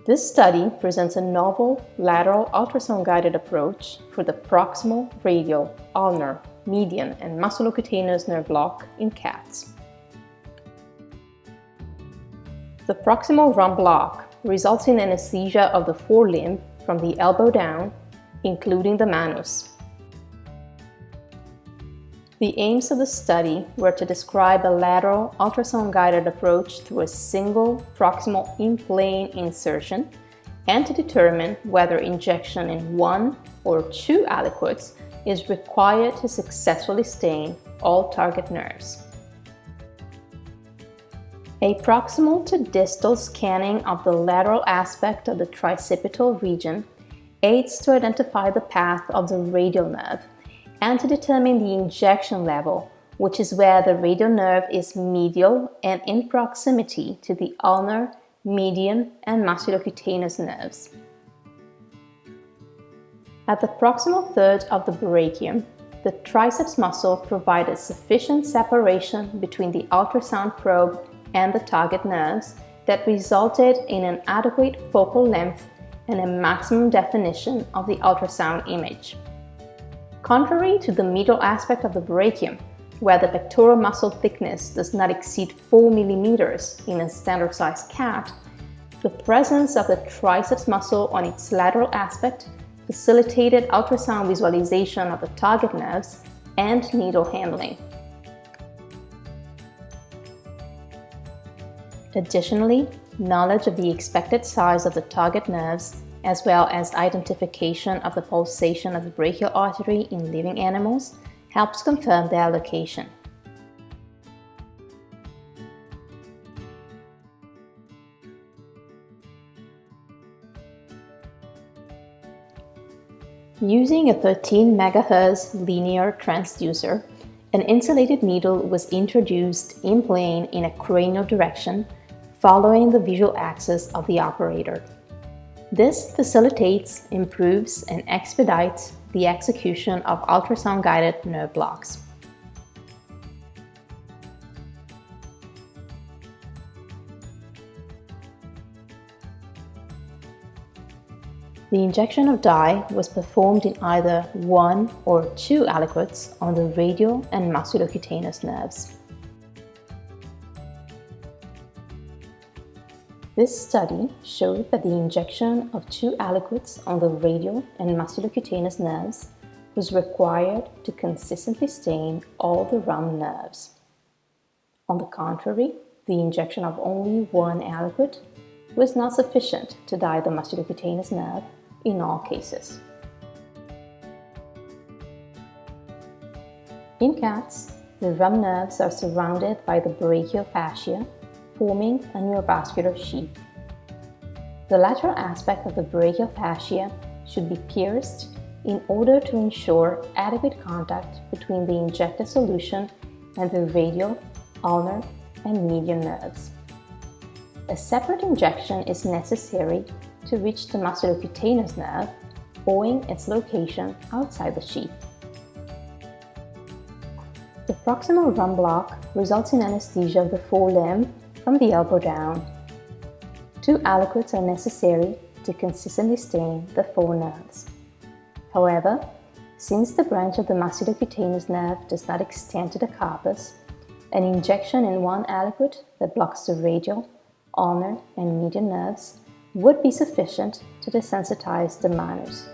This study presents a novel lateral ultrasound-guided approach for the proximal, radial, ulnar, median, and musculocutaneous nerve block in cats. The proximal RUMM block results in anesthesia of the forelimb from the elbow down, including the manus. The aims of the study were to describe a lateral ultrasound-guided approach through a single proximal in-plane insertion and to determine whether injection in one or two aliquots is required to successfully stain all target nerves. A proximal to distal scanning of the lateral aspect of the tricipital region aids to identify the path of the radial nerve and to determine the injection level, which is where the radial nerve is medial and in proximity to the ulnar, median, and musculocutaneous nerves. At the proximal third of the brachium, the triceps muscle provided sufficient separation between the ultrasound probe and the target nerves that resulted in an adequate focal length and a maximum definition of the ultrasound image. Contrary to the medial aspect of the brachium, where the pectoral muscle thickness does not exceed 4 mm in a standard-sized cat, the presence of the triceps muscle on its lateral aspect facilitated ultrasound visualization of the target nerves and needle handling. Additionally, knowledge of the expected size of the target nerves, as well as identification of the pulsation of the brachial artery in living animals, helps confirm their location. Using a 13 MHz linear transducer, an insulated needle was introduced in plane in a cranial direction, following the visual axis of the operator. This facilitates, improves, and expedites the execution of ultrasound-guided nerve blocks. The injection of dye was performed in either one or two aliquots on the radial and musculocutaneous nerves. This study showed that the injection of two aliquots on the radial and musculocutaneous nerves was required to consistently stain all the RUMM nerves. On the contrary, the injection of only one aliquot was not sufficient to dye the musculocutaneous nerve in all cases. In cats, the RUMM nerves are surrounded by the brachial fascia, forming a neurovascular sheath. The lateral aspect of the brachial fascia should be pierced in order to ensure adequate contact between the injected solution and the radial, ulnar, and median nerves. A separate injection is necessary to reach the musculocutaneous nerve, owing its location outside the sheath. The proximal RUMM block results in anesthesia of the forelimb from the elbow down. Two aliquots are necessary to consistently stain the four nerves. However, since the branch of the musculocutaneous nerve does not extend to the carpus, an injection in one aliquot that blocks the radial, ulnar, and median nerves would be sufficient to desensitize the manus.